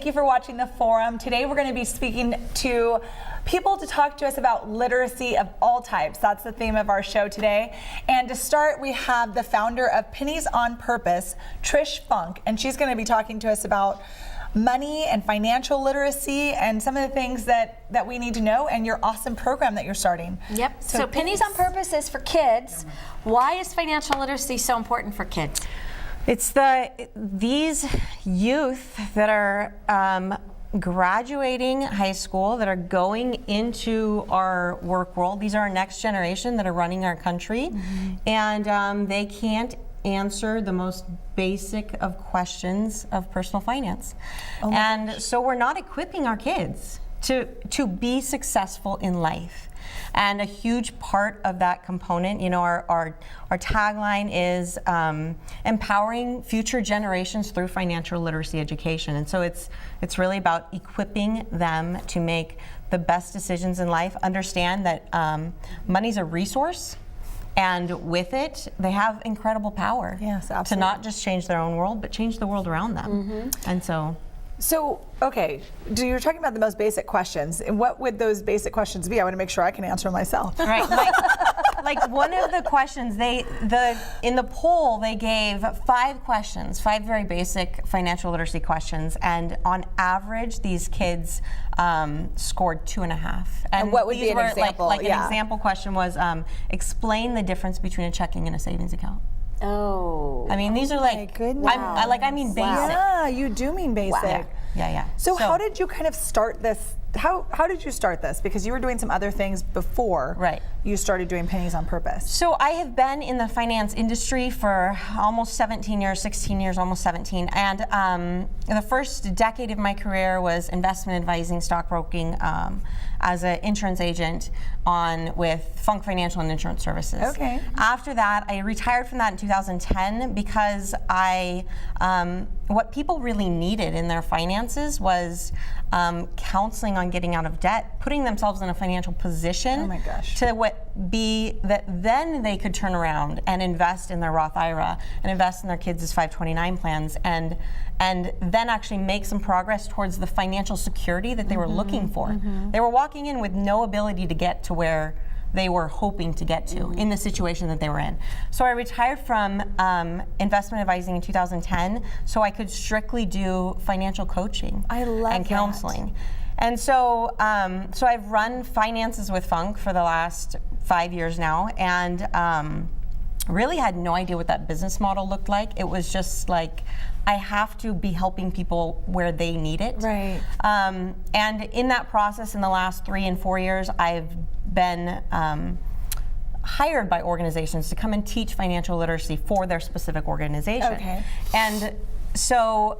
you for watching the forum. Today we're going to be speaking to people to talk to us about literacy of all types. That's the theme of our show today. And to start, we have the founder of Pennies on Purpose, Trish Funk, and she's going to be talking to us about money and financial literacy and some of the things that we need to know, and your awesome program that you're starting. Yep. So Pennies on Purpose is for kids. Why is financial literacy so important for kids? It's these youth that are graduating high school, that are going into our work world. These are our next generation that are running our country, and they can't answer the most basic of questions of personal finance. And so we're not equipping our kids to be successful in life. And a huge part of that component, you know, our tagline is empowering future generations through financial literacy education. And so it's really about equipping them to make the best decisions in life, understand that money's a resource, and with it, they have incredible power. Yes, absolutely. To not just change their own world, but change the world around them. And so, okay, you're talking about the most basic questions, and what would those basic questions be? I want to make sure I can answer them myself. Right, like one of the questions, in the poll, they gave 5 questions, 5 very basic financial literacy questions, and on average, these kids scored 2.5. And what would be an example? An example question was, explain the difference between a checking and a savings account. Oh. I mean, these are like, I mean basic. Yeah, you do mean basic. Wow. Yeah. So how did you kind of start this? How did you start this? Because you were doing some other things before you started doing Pennies on Purpose. So I have been in the finance industry for almost 17 years, 16 years, almost 17. And the first decade of my career was investment advising, stockbroking, as an insurance agent with Funk Financial and Insurance Services. Okay. After that, I retired from that in 2010 because what people really needed in their finances was counseling on getting out of debt, putting themselves in a financial position that then they could turn around and invest in their Roth IRA and invest in their kids' 529 plans and then actually make some progress towards the financial security that they were looking for. They were walking in with no ability to get to where they were hoping to get to in the situation that they were in. So I retired from investment advising in 2010 so I could strictly do financial coaching and counseling. And so I've run finances with Funk for the last 5 years now, and really had no idea what that business model looked like. It was just like, I have to be helping people where they need it. Right. And in that process, in the last 3 and 4 years, I've been hired by organizations to come and teach financial literacy for their specific organization. Okay. And so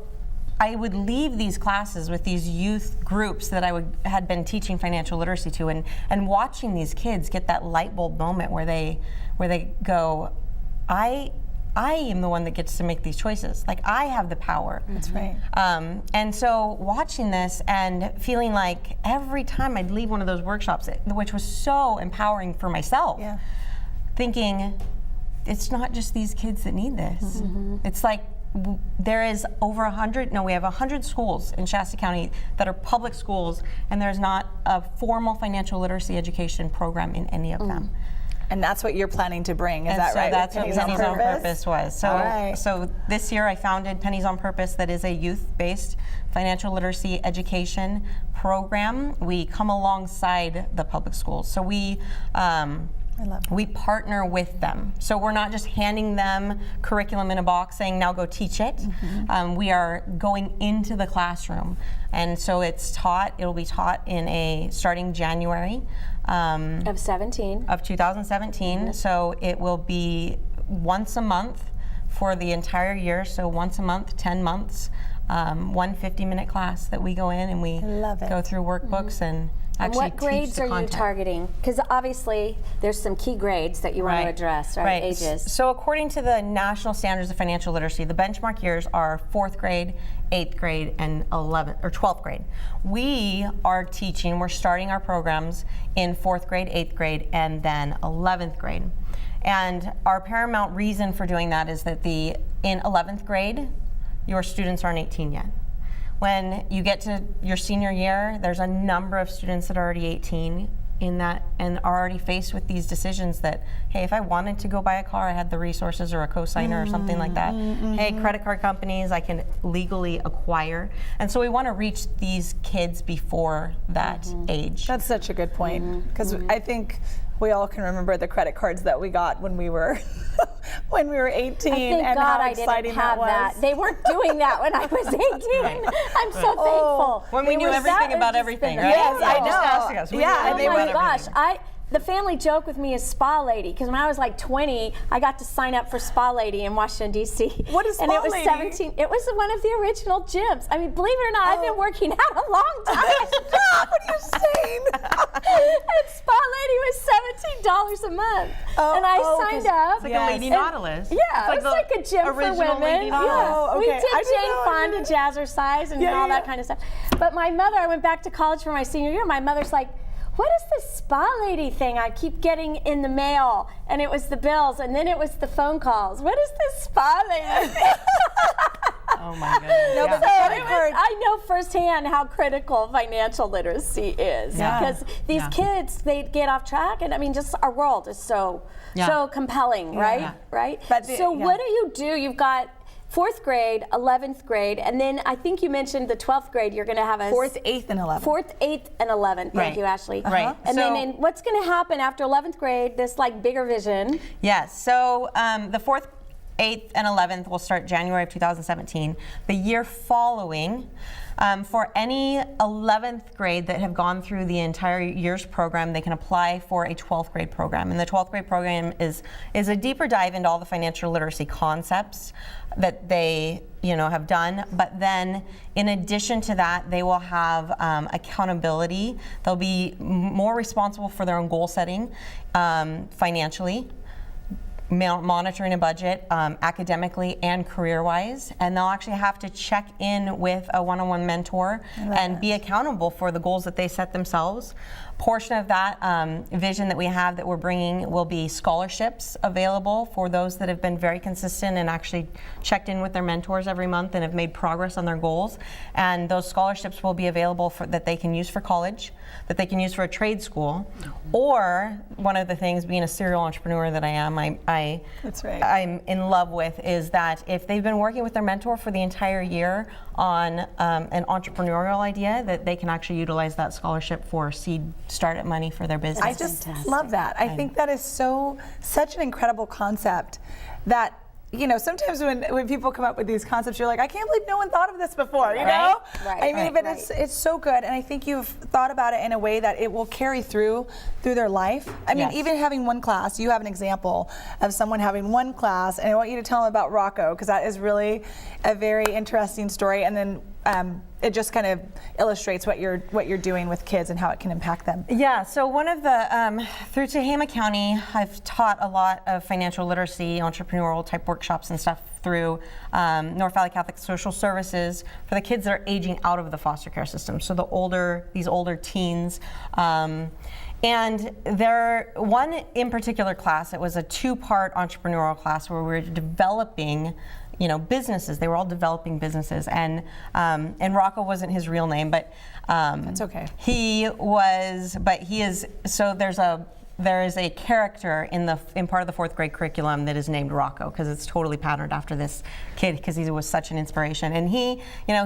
I would leave these classes with these youth groups that had been teaching financial literacy to, and watching these kids get that light bulb moment where they go, I am the one that gets to make these choices. Like, I have the power. That's right. And so watching this and feeling like every time I'd leave one of those workshops, which was so empowering for myself, thinking, it's not just these kids that need this. It's like, there is over 100, we have 100 schools in Shasta County that are public schools, and there's not a formal financial literacy education program in any of them. And that's what you're planning to bring, is that right? That's what Pennies on Purpose was. So this year I founded Pennies on Purpose, that is a youth-based financial literacy education program. We come alongside the public schools. So we partner with them. So we're not just handing them curriculum in a box saying, now go teach it. We are going into the classroom. And so it'll be taught starting January. Of 2017. So it will be once a month for the entire year. So once a month, 10 months, one 50-minute class that we go in and we go through workbooks and actually what grades are you targeting? Because obviously there's some key grades that you want to address, right? Ages. So according to the National Standards of Financial Literacy, the benchmark years are 4th grade, 8th grade, and 12th grade. We're starting our programs in 4th grade, 8th grade, and then 11th grade. And our paramount reason for doing that is that in 11th grade, your students aren't 18 yet. when you get to your senior year, there's a number of students that are already 18 in that and are already faced with these decisions that, hey, if I wanted to go buy a car, I had the resources or a cosigner or something like that. Hey, credit card companies, I can legally acquire. And so we want to reach these kids before that age. That's such a good point, because I think we all can remember the credit cards that we got when we were 18, Thank and God how I exciting didn't have that was. They weren't doing that when I was 18. I'm so thankful. When we They knew were everything that about or everything, just right? Yes, I Just know. asking us. We Yeah, knew and everything they were- about Gosh, everything. the family joke with me is spa lady, because when I was like 20, I got to sign up for spa lady in Washington D.C. What is And Spa it was Lady? 17. It was one of the original gyms. I mean, believe it or not, I've been working out a long time. Stop! What are you saying? And spa lady was $17 a month, and I signed up. It's like a Lady Yes. Nautilus. Yeah, it was like a gym for original women. Lady Nautilus. Yeah. Oh, We okay. did I didn't Jane know Fonda, that. jazzercise, and all that kind of stuff. But my mother, I went back to college for my senior year. My mother's like, what is this spa lady thing I keep getting in the mail? And it was the bills, and then it was the phone calls. What is this spa lady thing? Oh my goodness. No, but the So credit card. I know firsthand how critical financial literacy is, Yeah. because these kids, they get off track, and I mean, just our world is so compelling, right? Yeah. Right. But So what do you do? You've got 4th grade, 11th grade, and then I think you mentioned the 12th grade. You're going to have a 4th, 8th, and 11th. 4th, 8th, and 11th. Thank Right. you, Ashley. Right. And So- then what's going to happen after 11th grade? This like bigger vision. Yes, so the 4th, 8th, and 11th will start January of 2017. The year following, for any 11th grade that have gone through the entire year's program, they can apply for a 12th grade program. And the 12th grade program is a deeper dive into all the financial literacy concepts that they have done. But then in addition to that, they will have accountability. They'll be more responsible for their own goal setting financially, monitoring a budget academically and career-wise, and they'll actually have to check in with a one-on-one mentor and be accountable for the goals that they set themselves. Portion of that vision that we have that we're bringing will be scholarships available for those that have been very consistent and actually checked in with their mentors every month and have made progress on their goals. And those scholarships will be available that they can use for college, that they can use for a trade school, or one of the things, being a serial entrepreneur that I am, That's right. I'm in love with, is that if they've been working with their mentor for the entire year on an entrepreneurial idea, that they can actually utilize that scholarship for seed startup money for their business. I just love that. I think that is such an incredible concept that, sometimes when people come up with these concepts, you're like, I can't believe no one thought of this before, you know? Right, I mean, right, but it's so good, and I think you've thought about it in a way that it will carry through their life. I mean, Yes. even having one class, you have an example of someone having one class, and I want you to tell them about Rocco, because that is really a very interesting story, and then it just kind of illustrates what you're doing with kids and how it can impact them. Yeah, so one of the, through Tehama County, I've taught a lot of financial literacy, entrepreneurial type workshops and stuff through North Valley Catholic Social Services for the kids that are aging out of the foster care system. So these older teens. And one in particular class, it was a 2-part entrepreneurial class where we were developing businesses. They were all developing businesses, and Rocco wasn't his real name, but That's okay. he is. So there is a character in part of the 4th grade curriculum that is named Rocco, because it's totally patterned after this kid, because he was such an inspiration. And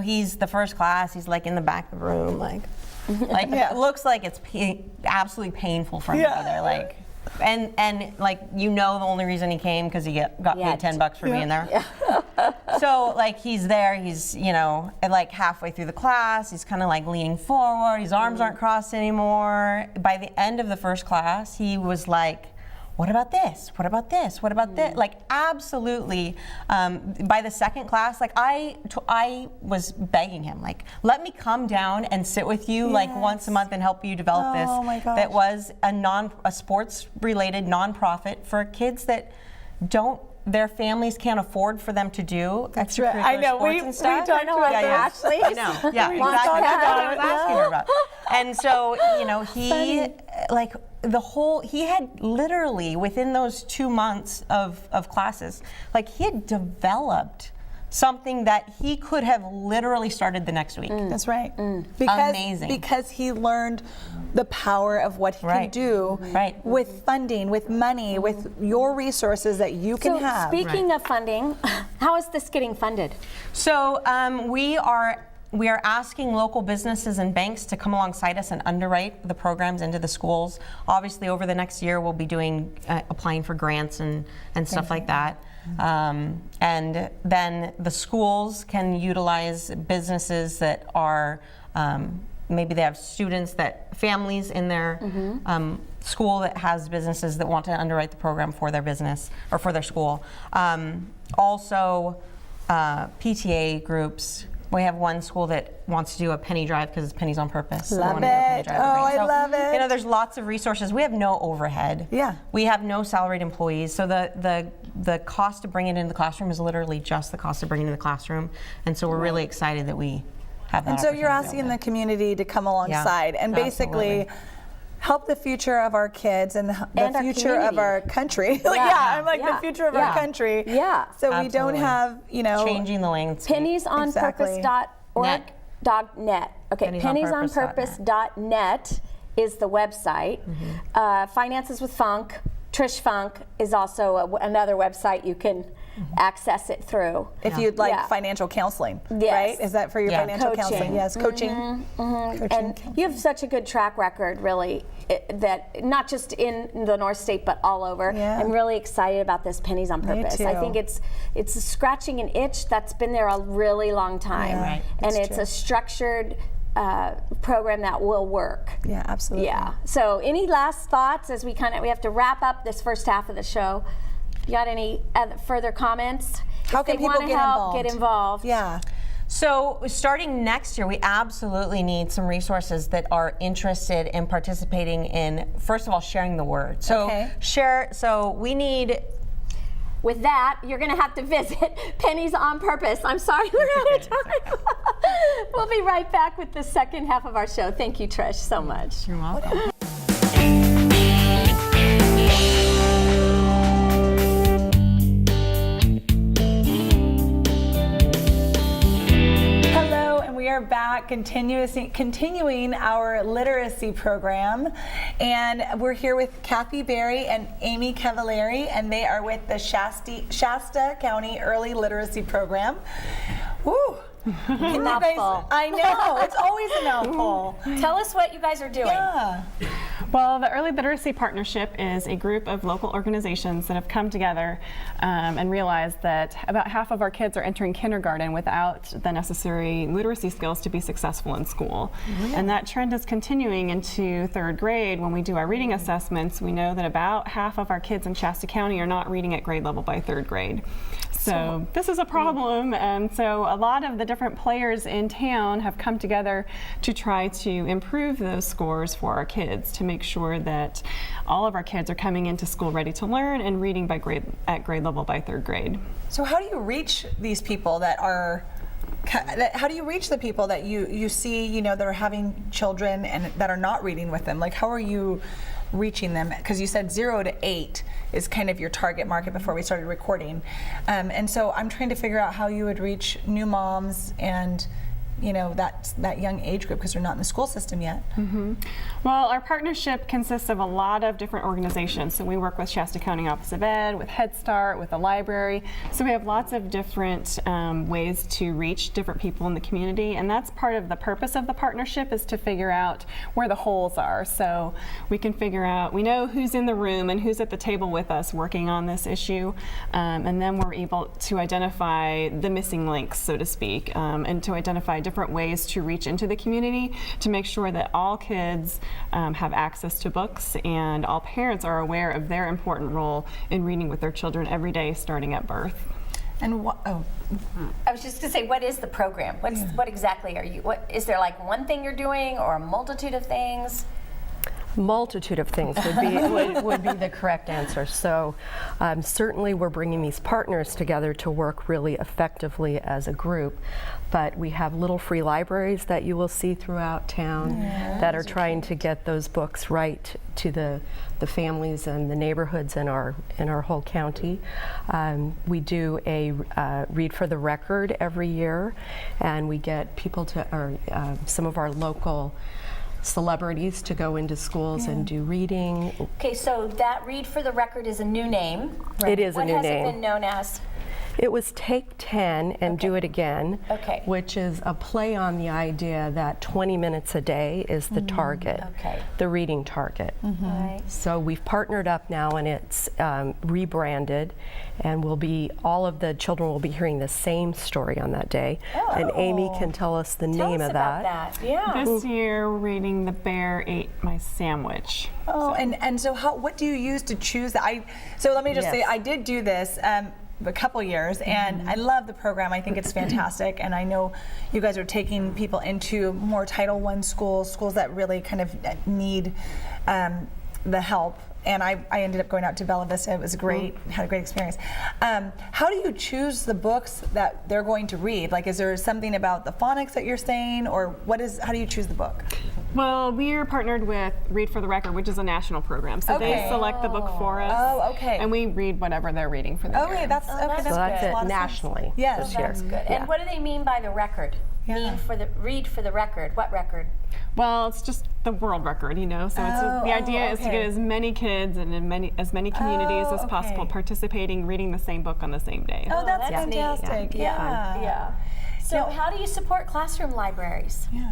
he's the first class. He's like in the back of the room, like it looks like it's absolutely painful for him to be there, like. And like the only reason he came because he got paid $10 for being there. So like he's there, he's like halfway through the class, he's kind of like leaning forward, his arms aren't crossed anymore. By the end of the first class, he was like, what about this? What about this? What about this? Like absolutely. By the second class, like I was begging him, like, let me come down and sit with you like once a month and help you develop this. Oh my gosh. That was a sports related nonprofit for kids that their families can't afford for them to do extracurricular I know. sports We and stuff. talked about yeah, this. Ashley. I know. Yeah, We exactly. talked That's what I about was it. asking her about. And so, he like he had literally within those 2 months of classes, like he had developed something that he could have literally started the next week. That's right. Amazing. Because he learned the power of what he can do with funding, with money, with your resources that you can have. Speaking of funding, how is this getting funded? So we are asking local businesses and banks to come alongside us and underwrite the programs into the schools. Obviously, over the next year, we'll be doing applying for grants and stuff like that. And then the schools can utilize businesses that are maybe they have families in their school that has businesses that want to underwrite the program for their business or for their school. Also, PTA groups. We have one school that wants to do a penny drive because it's Pennies on Purpose. Love it. I love it. You know, there's lots of resources. We have no overhead. Yeah. We have no salaried employees. So the cost to bring it into the classroom is literally just the cost of bringing it into the classroom. And so we're really excited that we have that. And so you're asking the community to come alongside and basically help the future of our kids and the future of our country. The future of our country. Yeah. So we don't have, changing the landscape. Penniesonpurpose.org.net. Okay, penniesonpurpose.net is the website. Finances with Funk. Trish Funk is also another website you can access it through. If you'd like financial counseling, right? Is that for your financial counseling? Yes, coaching. And you have such a good track record, really, that not just in the North State, but all over. I'm really excited about this Pennies on Purpose. I think it's scratching an itch that's been there a really long time. And it's a structured program that will work. Yeah, absolutely. Yeah. So any last thoughts as we have to wrap up this first half of the show? You got any further comments? How can people get involved? Yeah. So starting next year, we absolutely need some resources that are interested in participating in, first of all, sharing the word. So so we need. With that, you're going to have to visit Pennies on Purpose. I'm sorry, we're out of time. We'll be right back with the second half of our show. Thank you, Trish, so much. You're welcome. We are back continuing our literacy program, and we're here with Kathy Berry and Amy Cavallari, and they are with the Shasta County Early Literacy Program. Woo! Mouthful. I know, it's always a mouthful. Tell us what you guys are doing. Yeah. Well, the Early Literacy Partnership is a group of local organizations that have come together and realized that about half of our kids are entering kindergarten without the necessary literacy skills to be successful in school. And that trend is continuing into third grade. When we do our reading assessments, we know that about half of our kids in Shasta County are not reading at grade level by third grade. So this is a problem, and so a lot of the different players in town have come together to try to improve those scores for our kids, to make sure that all of our kids are coming into school ready to learn and reading at grade level by third grade. So how do you reach these people how do you reach the people that you see, that are having children and that are not reading with them? Like, how are you reaching them? Because you said 0 to 8 is kind of your target market before we started recording. And so I'm trying to figure out how you would reach new moms and that young age group, because they're not in the school system yet. Well, our partnership consists of a lot of different organizations. So we work with Shasta County Office of Ed, with Head Start, with the library. So we have lots of different ways to reach different people in the community, and that's part of the purpose of the partnership, is to figure out where the holes are. So we can figure out, we know who's in the room and who's at the table with us working on this issue, and then we're able to identify the missing links, so to speak, and to identify different ways to reach into the community to make sure that all kids have access to books and all parents are aware of their important role in reading with their children every day starting at birth. And I was just going to say, what is the program? What exactly are you? Is there like one thing you're doing or a multitude of things? Multitude of things would be the correct answer. So certainly we're bringing these partners together to work really effectively as a group, but we have little free libraries that you will see throughout town that are trying to get those books right to the families and the neighborhoods in our whole county. We do a read for the record every year, and we get people to, or some of our local celebrities to go into schools and do reading. Okay, so that Read for the Record is a new name. It is a new What has name. it been known as? It was Take 10 and Do It Again, Okay. which is a play on the idea that 20 minutes a day is the target, Okay. the reading target. Right. So we've partnered up now, and it's rebranded, and all of the children will be hearing the same story on that day. And Amy can tell us the Tell name us of about that. that. Yeah. This year, we're reading The Bear Ate My Sandwich. Oh, and so what do you use to choose that? So let me just say, Yes. I did do this a couple years, and I love the program. I think it's fantastic, and I know you guys are taking people into more Title I schools that really kind of need the help. And I ended up going out to Bella Vista. It was great, had a great experience. How do you choose the books that they're going to read? Like, is there something about the phonics that you're saying, or how do you choose the book? Well, we are partnered with Read for the Record, which is a national program. So Okay. they select the book for us. Oh, okay. And we read whatever they're reading for the year. Okay, that's okay. that's So that's good. A lot it of sense. nationally Yes. this year. That's good. Yeah. And what do they mean by the record? Yeah. Read for the record. What record? Well, it's just the world record, you know. So the idea is to okay. get as many kids and as many communities as okay. possible participating, reading the same book on the same day. Oh, that's that's neat. fantastic. Yeah. So how do you support classroom libraries? Yeah.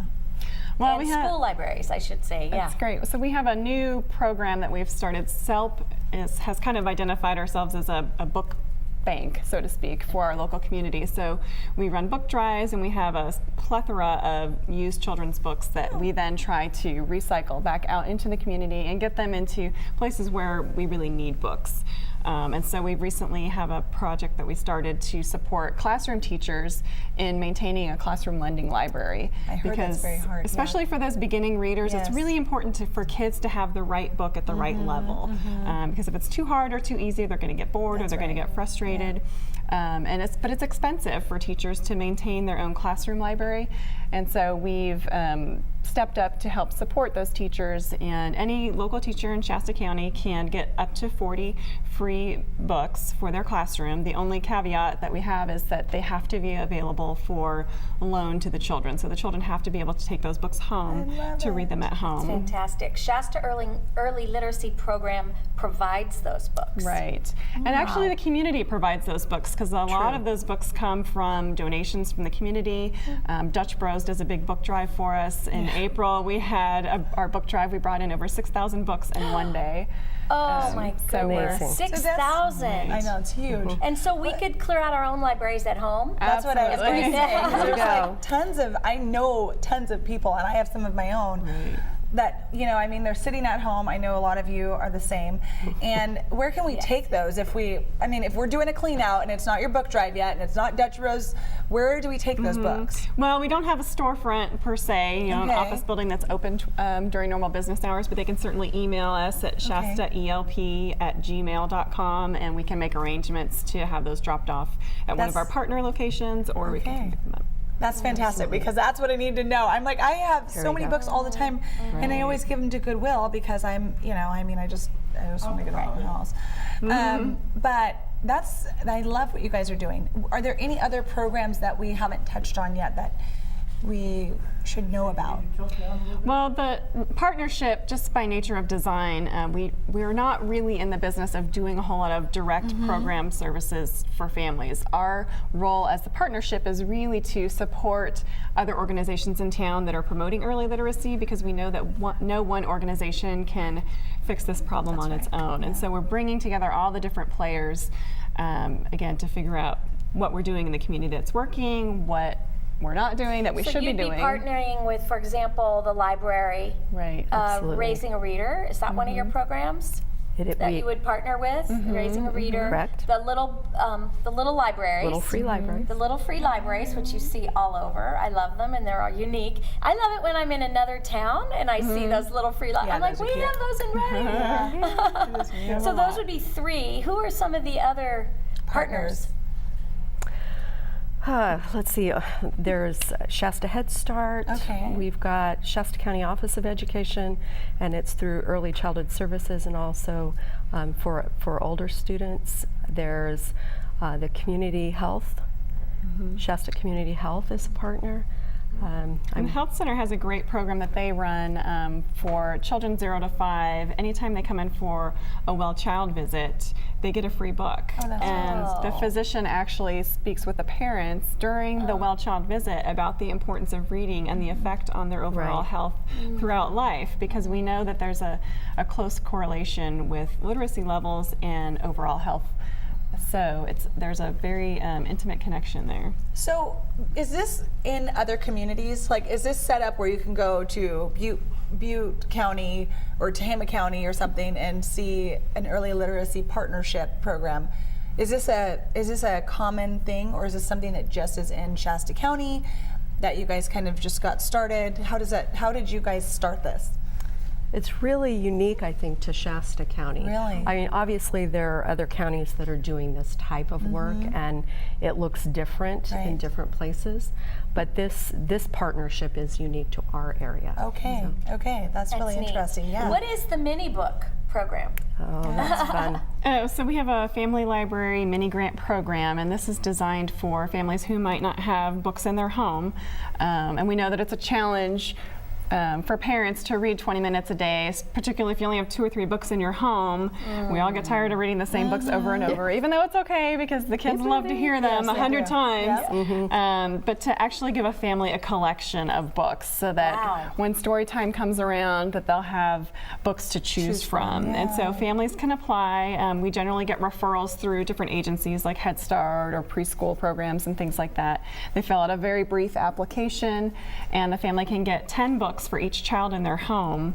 Well, And school libraries, I should say. Yeah. That's great. So we have a new program that we've started. SELP has kind of identified ourselves as a book bank, so to speak, for our local community. So we run book drives, and we have a plethora of used children's books that we then try to recycle back out into the community and get them into places where we really need books. And so we recently have a project that we started to support classroom teachers in maintaining a classroom lending library. I heard that's very hard, Especially for those beginning readers, Yes. it's really important for kids to have the right book at the right level. Because if it's too hard or too easy, they're going to get bored or they're going to get frustrated. But it's expensive for teachers to maintain their own classroom library. And so we've stepped up to help support those teachers, and any local teacher in Shasta County can get up to 40 free books for their classroom. The only caveat that we have is that they have to be available for loan to the children. So the children have to be able to take those books home to read them at home. Fantastic. Shasta Early Literacy Program provides those books. Right. And actually the community provides those books, because a lot of those books come from donations from the community. Dutch Bros does a big book drive for us. In April, we had our book drive. We brought in over 6,000 books in one day. Oh my so we're- goodness. Amazing. 6,000. I know, it's huge. And so we could clear out our own libraries at home. That's what I was going to Absolutely. say. 'Cause There you there's go. like I know tons of people, and I have some of my own. That, I mean, they're sitting at home. I know a lot of you are the same. And where can we take those if we're doing a clean out and it's not your book drive yet and it's not Dutch Rose, where do we take those books? Well, we don't have a storefront per se, an Okay. office building that's open during normal business hours, but they can certainly email us at shastaelp@gmail.com, and we can make arrangements to have those dropped off at one of our That's- partner locations, or we can Okay. pick them up. That's fantastic, because that's what I need to know. I'm like, I have so you many go. books all the time, and I always give them to Goodwill because I just want to get them out of the house. But I love what you guys are doing. Are there any other programs that we haven't touched on yet that we should know about? Well, the partnership, just by nature of design, we're not really in the business of doing a whole lot of direct program services for families. Our role as the partnership is really to support other organizations in town that are promoting early literacy, because we know that no one organization can fix this problem on its own. And so we're bringing together all the different players, again, to figure out what we're doing in the community that's working, what we're not doing that we should be doing. So you'd be partnering with, for example, the library, Right. Absolutely. Raising a Reader. Is that one of your programs? that you would partner with, Raising a Reader. Correct. The little libraries. Little free libraries. The little free libraries, which you see all over. I love them, and they're all unique. I love it when I'm in another town and I see those little free libraries. I'm like, we have those in Reading. So those would be 3. Who are some of the other partners? Let's see, there's Shasta Head Start. Okay. We've got Shasta County Office of Education, and it's through Early Childhood Services, and also for older students. There's the Community Health. Shasta Community Health is a partner. And the Health Center has a great program that they run for children 0 to 5. Anytime they come in for a well child visit, they get a free book. And the physician actually speaks with the parents during the well child visit about the importance of reading and the effect on their overall health throughout life, because we know that there's a close correlation with literacy levels and overall health. So there's a very intimate connection there. So is this in other communities? Like, is this set up where you can go to Butte County or Tehama County or something and see an early literacy partnership program? Is this a common thing, or is this something that just is in Shasta County that you guys kind of just got started? How did you guys start this? It's really unique, I think, to Shasta County. Really? I mean, obviously there are other counties that are doing this type of work, and it looks different in different places. But this partnership is unique to our area. Okay, okay, that's really neat. interesting. Yeah. What is the mini book program? Oh, that's fun. So we have a family library mini grant program, and this is designed for families who might not have books in their home. And we know that it's a challenge for parents to read 20 minutes a day, particularly if you only have 2 or 3 books in your home. We all get tired of reading the same books over and over, even though it's okay because the kids love to hear them 100 times. But to actually give a family a collection of books so that when story time comes around, that they'll have books to choose from. And so families can apply. We generally get referrals through different agencies like Head Start or preschool programs and things like that. They fill out a very brief application, and the family can get 10 books for each child in their home.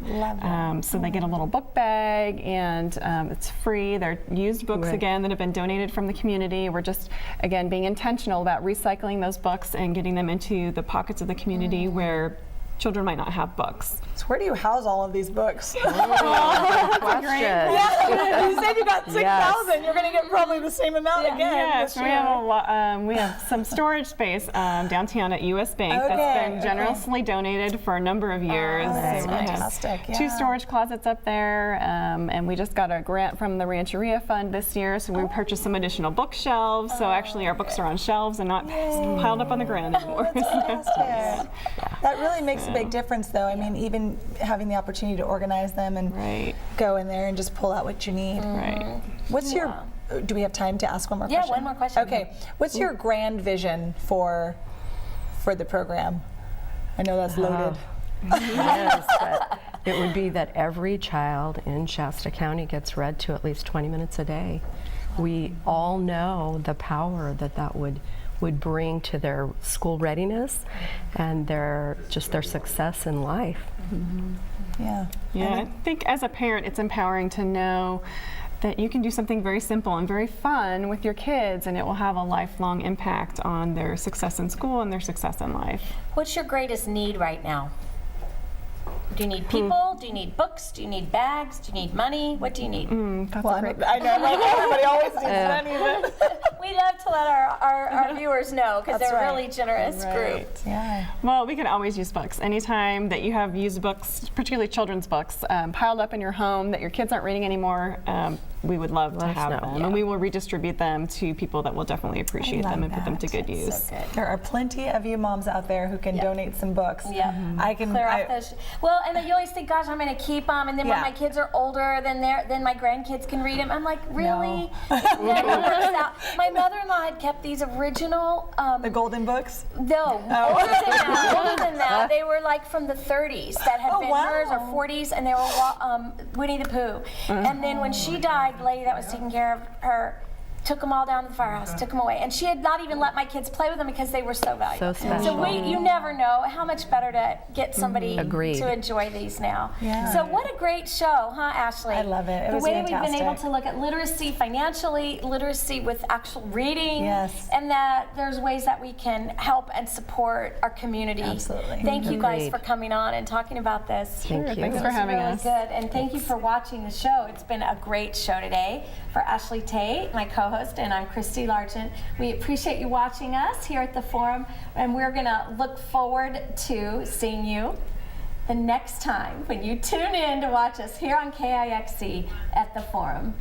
So they get a little book bag, and it's free. They're used books again that have been donated from the community. We're just, again, being intentional about recycling those books and getting them into the pockets of the community where children might not have books. So where do you house all of these books? Question. Yeah, you said you got 6,000. You're going to get probably the same amount again. Yes, this we year. have a lot. We have some storage space downtown at U.S. Bank that's been generously donated for a number of years. That's So we have fantastic. 2 storage closets up there, and we just got a grant from the Rancheria Fund this year, so we purchased some additional bookshelves. So actually, our books are on shelves and not piled up on the ground anymore. Fantastic. That really makes a big difference, though. I mean, even having the opportunity to organize them and go in there and just pull out what you need. Right. What's your? Do we have time to ask one more question? Yeah, one more question. Okay. What's your grand vision for the program? I know that's loaded. Yes, but it would be that every child in Shasta County gets read to at least 20 minutes a day. We all know the power that would bring to their school readiness and their success in life. Yeah. Yeah, I think as a parent, it's empowering to know that you can do something very simple and very fun with your kids, and it will have a lifelong impact on their success in school and their success in life. What's your greatest need right now? Do you need people? Do you need books? Do you need bags? Do you need money? What do you need? That's Well, a great I know, like, everybody always needs money. We love to let our viewers know because That's they're a right. really generous group. Yeah. Well, we can always use books. Anytime that you have used books, particularly children's books, piled up in your home that your kids aren't reading anymore, we would love to Let us have know. them. And we will redistribute them to people that will definitely appreciate them and put them to good use. So good. There are plenty of you moms out there who can donate some books. Yeah. I can Clear off those. Well, and then you always think, gosh, I'm going to keep them, and then when my kids are older, then my grandkids can read them. I'm like, really? It never works out. My mother-in-law had kept these original. The golden books. No, older than that. They were like from the 30s that had been hers, or 40s, and they were Winnie the Pooh. And then when she died, the lady that was taking care of her took them all down to the firehouse, took them away. And she had not even let my kids play with them because they were so valuable. So special. You never know how much better to get somebody Agreed. to enjoy these now. Yeah. So what a great show, huh, Ashley? I love it. It the was way we've fantastic. been able to look at literacy financially, literacy with actual reading, Yes. and that there's ways that we can help and support our community. Absolutely. Thank you guys Agreed. for coming on and talking about this. Thank you. Thanks for It's having really us. good, and thank you for watching the show. It's been a great show today. For Ashley Tate, my co-host, and I'm Christy Largent. We appreciate you watching us here at the Forum, and we're gonna look forward to seeing you the next time when you tune in to watch us here on KIXE at the Forum.